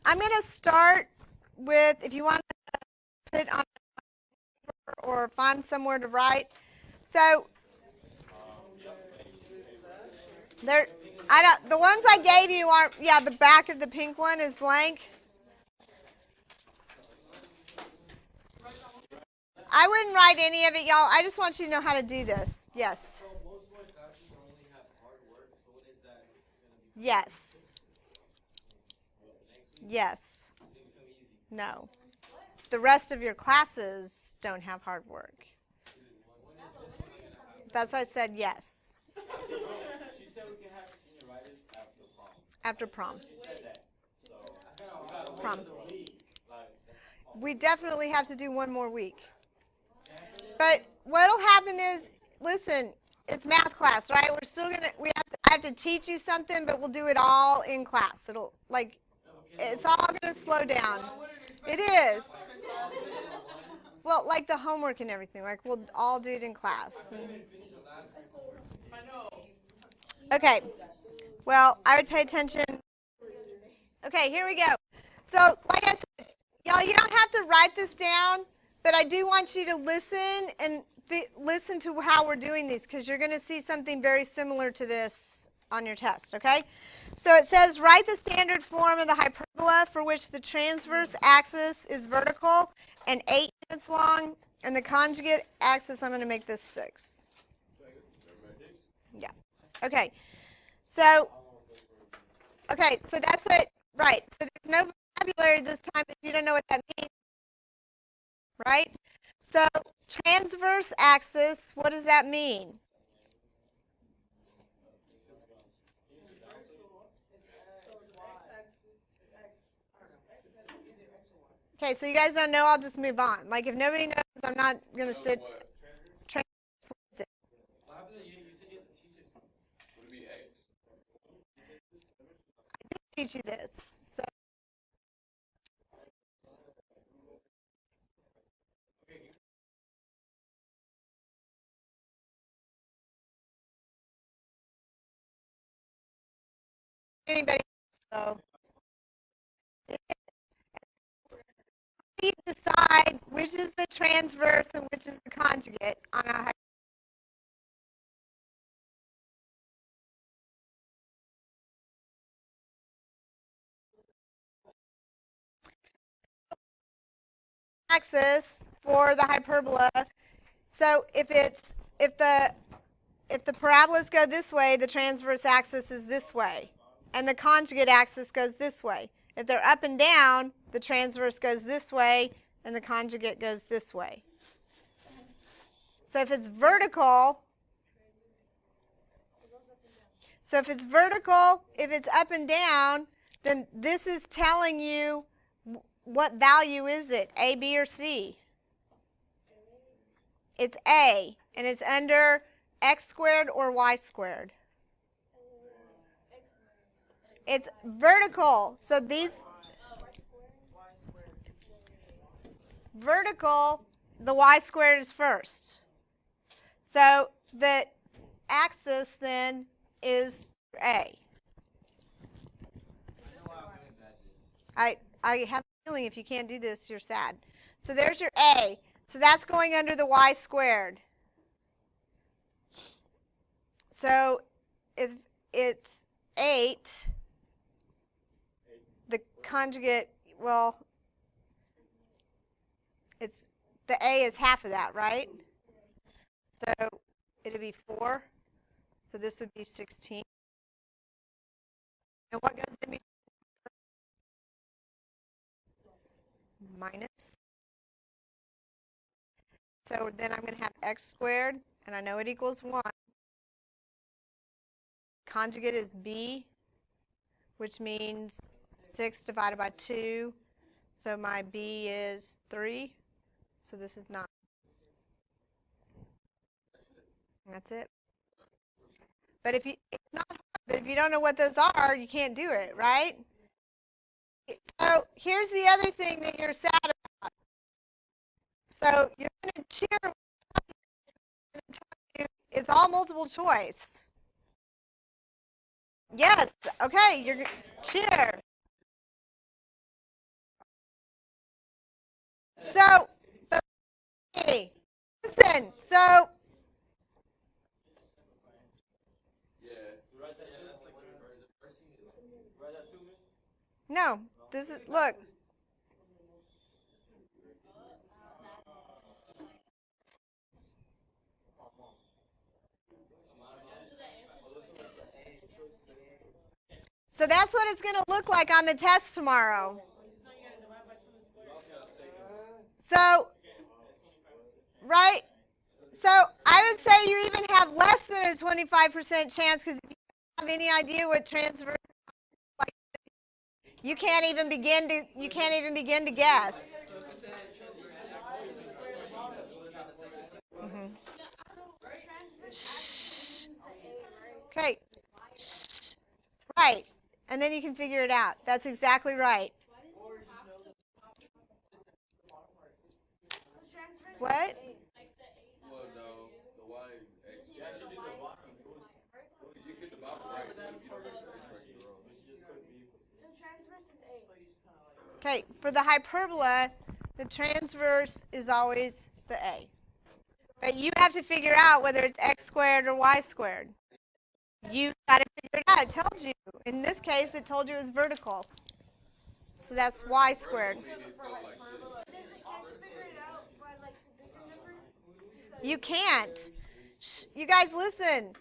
I'm going to start with, if you want to put it on paper or find somewhere to write. So there, the ones I gave you aren't, yeah, the back of the pink one is blank. I wouldn't write any of it, y'all. I just want you to know how to do this. Yes. So most of my classes only have hard work, so what is that going to be? Yes. Yes. No. The rest of your classes don't have hard work. That's why I said yes. She said we can have senior writers after prom. After prom. She said that. So Prom. We definitely have to do one more week. But what'll happen is, listen, it's math class, right? We're still gonna I have to teach you something, but we'll do it all in class. It'll it's all gonna slow down. It is. Well, like the homework and everything, like we'll all do it in class. Okay. Well, I would pay attention. Okay, here we go. So, like I said, y'all, you don't have to write this down, but I do want you to listen and listen to how we're doing these, because you're going to see something very similar to this on your test, okay? So it says, write the standard form of the hyperbola for which the transverse axis is vertical and 8 units long, and the conjugate axis, I'm going to make this 6. Yeah. Okay. So that's what, right. So there's no vocabulary this time if you don't know what that means, right? So transverse axis, what does that mean? Okay, so you guys don't know, I'll just move on. Like if nobody knows, I'm not going to sit. Transverse, what is it? I did teach you this. So anybody, so you decide which is the transverse and which is the conjugate on a axis for the hyperbola. So if the parabolas go this way, the transverse axis is this way, and the conjugate axis goes this way. If they're up and down, the transverse goes this way, and the conjugate goes this way. So if it's vertical, if it's up and down, then this is telling you what value is it, A, B, or C? It's A, and it's under x squared or y squared. It's vertical. So these vertical, the y squared is first. So the axis then is A. I have a feeling if you can't do this, you're sad. So there's your A. So that's going under the y squared. So if it's 8, the conjugate, well, it's the A is half of that, right? So it'll be 4. So this would be 16. And what goes in between? Minus. So then I'm going to have x squared, and I know it equals 1. Conjugate is b, which means 6 divided by 2. So my b is 3. So this is 9. And that's it. But it's not hard, but if you don't know what those are, you can't do it, right? So here's the other thing that you're sad about. So you're going to cheer. It's all multiple choice. Yes. Okay. You're cheer. So, but hey, listen. So, no, this is look. So that's what it's going to look like on the test tomorrow. So, right? So I would say you even have less than a 25% chance because if you don't have any idea what transverse is like, you can't even begin to guess. Mm-hmm. Shh. Okay. Shh. Right. And then you can figure it out. That's exactly right. What? Well, no, the y x. You get the bottom right, but if you don't get the x right, you're wrong. So transverse is A. Okay, for the hyperbola, the transverse is always the A. But you have to figure out whether it's x squared or y squared. You got to figure it out. It told you. In this case, it told you it was vertical. So that's y squared. You can't. You guys listen.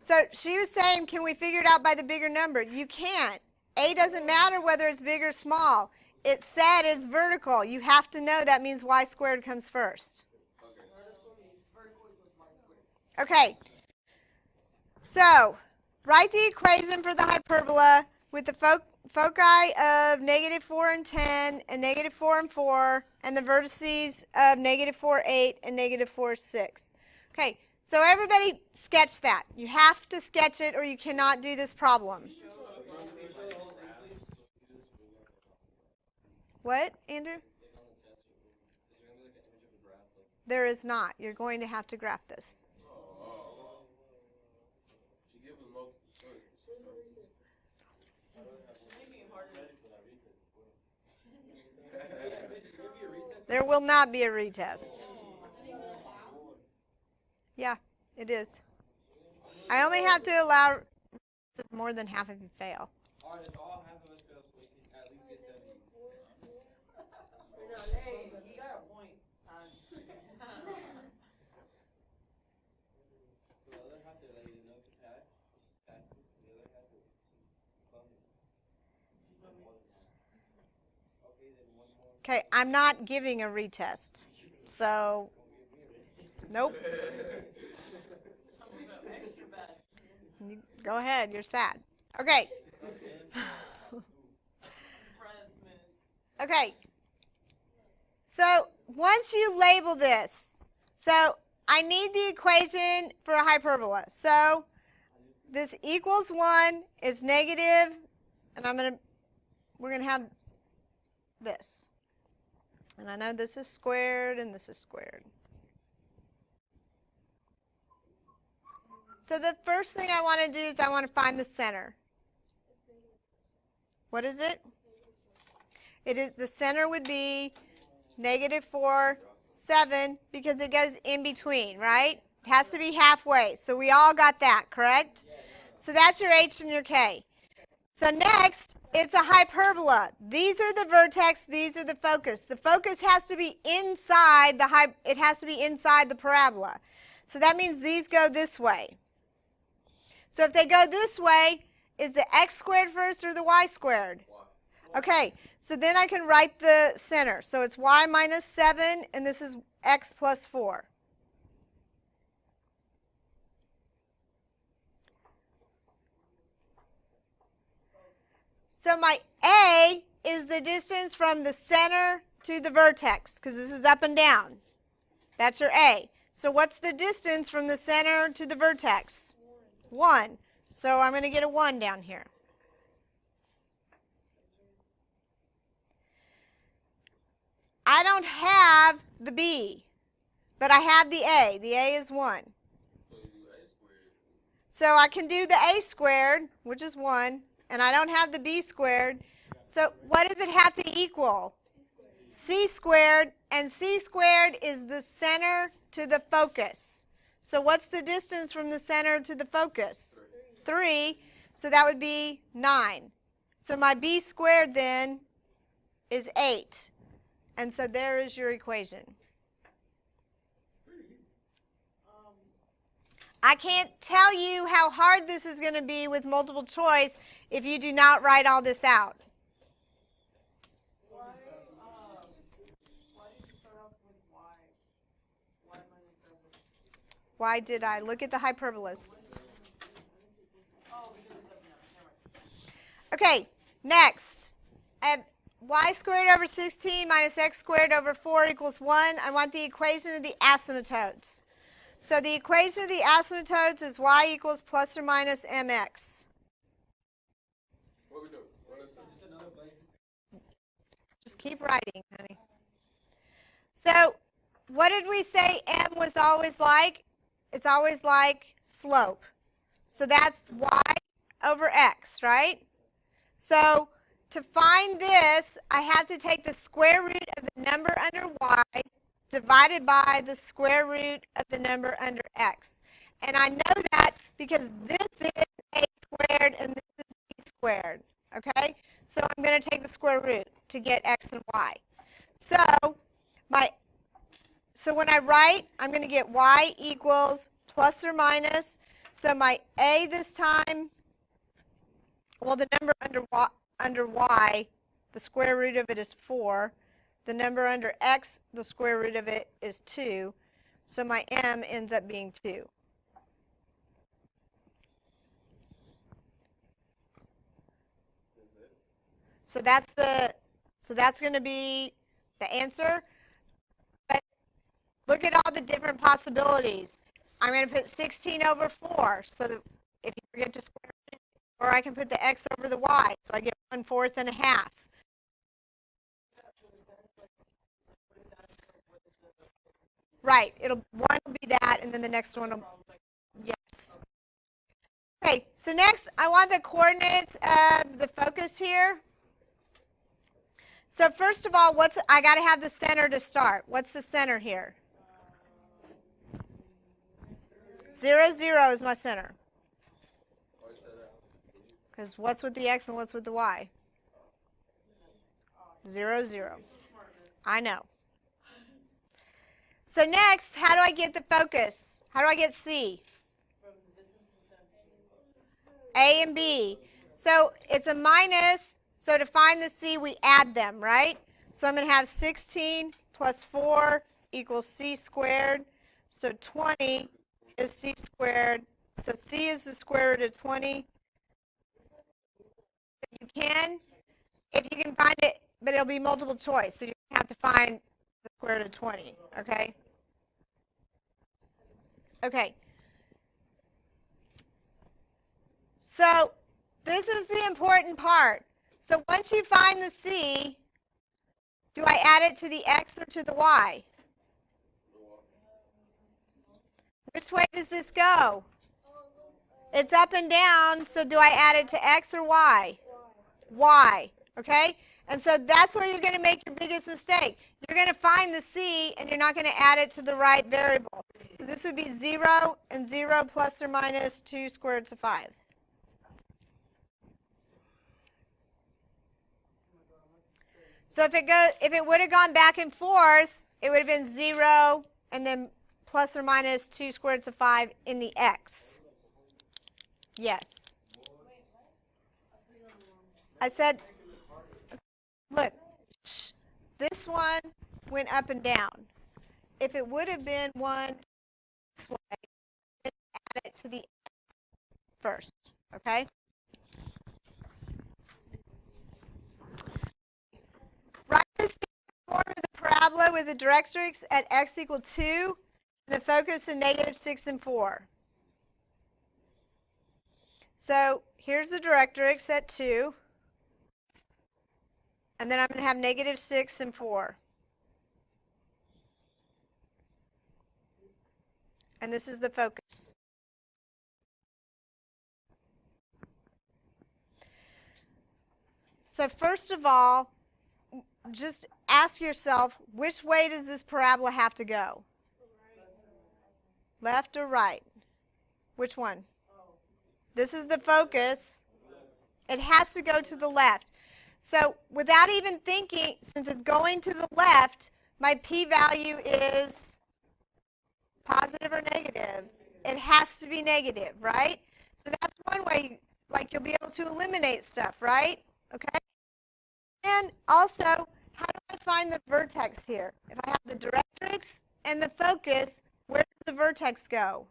So she was saying, can we figure it out by the bigger number? You can't. A doesn't matter whether it's big or small. It said it's vertical. You have to know that means y squared comes first. Okay. So write the equation for the hyperbola with the foci of -4 and 10 and -4 and 4 and the vertices of -4, 8 and -4, 6. Okay, so everybody sketch that. You have to sketch it or you cannot do this problem. What, Andrew? There is not. You're going to have to graph this. There will not be a retest. Yeah, it is. I only have to allow more than half of you fail. All right, if all half of us fail, so we can at least get 70. Hey, you got a point. So the other half, they let you know to pass, just pass it. The other half, will bum it. Okay, then one more. Okay, I'm not giving a retest. So, nope. You, go ahead, you're sad. Okay. Okay. So, once you label this, so I need the equation for a hyperbola. So, this equals 1 is negative, and we're going to have this. And I know this is squared and this is squared. So the first thing I want to do is I want to find the center. What is it? It is, the center would be -4, 7, because it goes in between, right? It has to be halfway. So we all got that, correct? So that's your H and your K. So next, it's a hyperbola. These are the vertex, these are the focus. The focus has to be inside the parabola. So that means these go this way. So if they go this way, is the x squared first or the y squared? Okay, so then I can write the center. So it's y minus 7, and this is x plus 4. So my A is the distance from the center to the vertex, because this is up and down. That's your A. So what's the distance from the center to the vertex? 1. So I'm going to get a 1 down here. I don't have the B, but I have the A. The A is 1. So I can do the A squared, which is 1, and I don't have the B squared. So what does it have to equal? C squared, And c squared is the center to the focus. So what's the distance from the center to the focus? 3. So that would be 9. So my b squared then is 8. And so there is your equation. I can't tell you how hard this is going to be with multiple choice if you do not write all this out. Why did you start off with y? Y minus 7. Why did I? Look at the hyperbolus. Oh, because it's up now. Okay, next. I have y squared over 16 minus x squared over 4 equals 1. I want the equation of the asymptotes. So the equation of the asymptotes is y equals plus or minus mx. What we doing? What is this? Just keep writing, honey. So what did we say m was always like? It's always like slope. So that's y over x, right? So to find this, I have to take the square root of the number under y divided by the square root of the number under x. And I know that because this is a squared and this is b squared. Okay? So I'm going to take the square root to get x and y. So when I write, I'm going to get y equals plus or minus. So my a this time, well, the number under y, the square root of it is 4. The number under x, the square root of it is 2. So my m ends up being 2. So that's going to be the answer. But look at all the different possibilities. I'm going to put 16 over 4, so that if you forget to square it, or I can put the x over the y, so I get 1/4 and a half. Right. One will be that, and then the next one will, yes. Okay, so next I want the coordinates of the focus here. So first of all, I got to have the center to start. What's the center here? 0, 0 is my center. Because what's with the x and what's with the y? 0, 0. I know. So next, how do I get the focus? How do I get C? A and B. So it's a minus. So to find the C, we add them, right? So I'm going to have 16 plus 4 equals C squared. So 20 is C squared. So C is the square root of 20. You can, if you can find it, but it'll be multiple choice. So you have to find the square root of 20, okay? Okay. So this is the important part. So once you find the C, do I add it to the x or to the y? Which way does this go? It's up and down, so do I add it to x or y? Y, okay? And so that's where you're going to make your biggest mistake. You're going to find the C, and you're not going to add it to the right variable. So this would be 0 and 0 plus or minus 2 square roots of 5. So if it would have gone back and forth, it would have been 0 and then plus or minus 2 square roots of 5 in the x. Yes. I said, look, this one went up and down. If it would have been one this way, then add it to the first, okay? Write the form of the parabola with the directrix at x equal 2 and the focus in -6 and 4. So here's the directrix at 2. And then I'm going to have -6 and 4. And this is the focus. So first of all, just ask yourself, which way does this parabola have to go? Left or right? Which one? This is the focus. It has to go to the left. So without even thinking, since it's going to the left, my p-value is positive or negative. It has to be negative, right? So that's one way, like you'll be able to eliminate stuff, right? Okay? And also, how do I find the vertex here? If I have the directrix and the focus, where does the vertex go?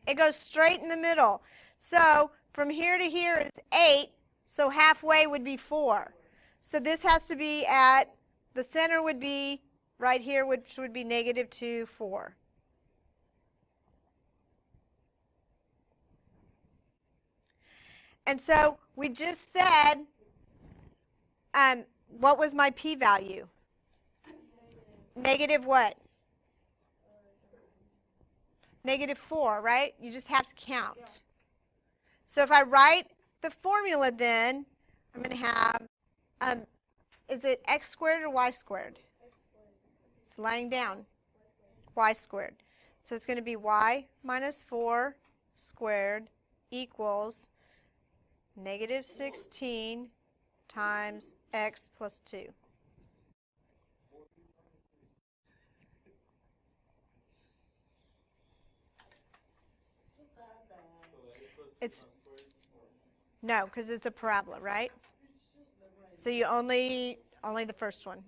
It goes straight in the middle. So from here to here is 8, so halfway would be 4. So this has to be at, the center would be right here, which would be negative 2, 4. And so we just said, what was my p-value? Negative what? Negative 4, right? You just have to count. So if I write the formula then, I'm going to have, is it x squared or y squared? It's lying down. Y squared. So it's going to be y minus 4 squared equals negative 16 times x plus 2. It's no, because it's a parabola, right? So you only the first one.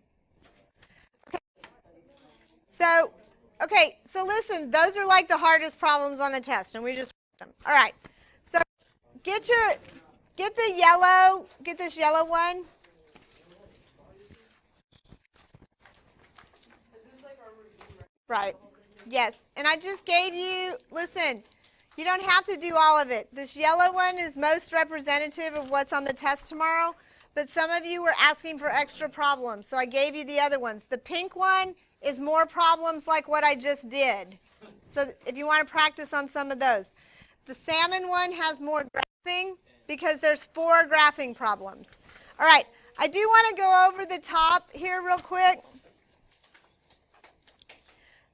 Okay, so listen, those are like the hardest problems on the test, and we just worked them. All right, so get the yellow, get this yellow one. Right. Yes, and I just gave you, listen, you don't have to do all of it. This yellow one is most representative of what's on the test tomorrow, but some of you were asking for extra problems, so I gave you the other ones. The pink one is more problems like what I just did. So if you want to practice on some of those. The salmon one has more graphing because there's 4 graphing problems. All right, I do want to go over the top here real quick.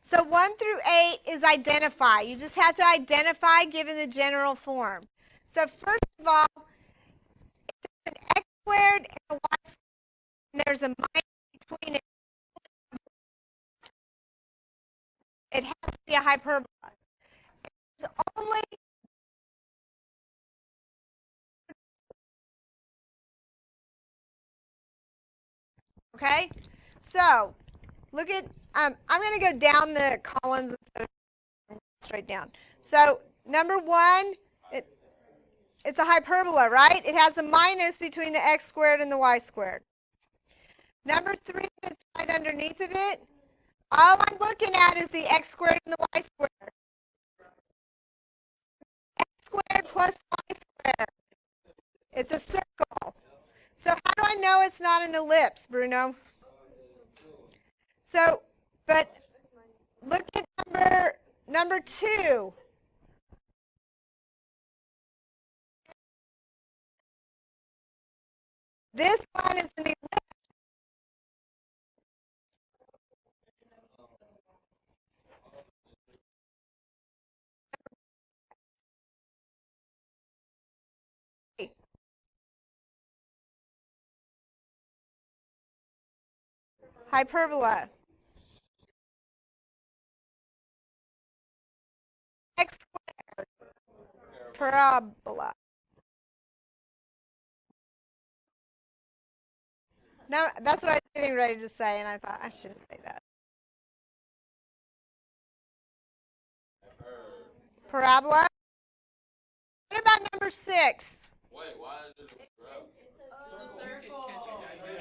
So 1 through 8 is identify. You just have to identify given the general form. So first of all, if there's an x squared and a y squared, and there's a minus between it, it has to be a hyperbola. It's only okay. So look at I'm going to go down the columns instead of straight down. So number 1, it's a hyperbola, right? It has a minus between the x squared and the y squared. Number 3 that's right underneath of it, all I'm looking at is the x squared and the y squared. X squared plus y squared. It's a circle. So how do I know it's not an ellipse, Bruno? So, but look at number 2. This one is an ellipse. Hyperbola. X squared. Parabola. No, that's what I was getting ready to say, and I thought I shouldn't say that. Parabola. What about number 6? Wait, why is this a graph?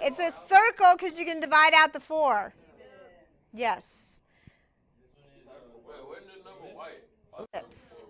It's a circle because you can divide out the 4. Yes. Wait, when did number white? Ellipse.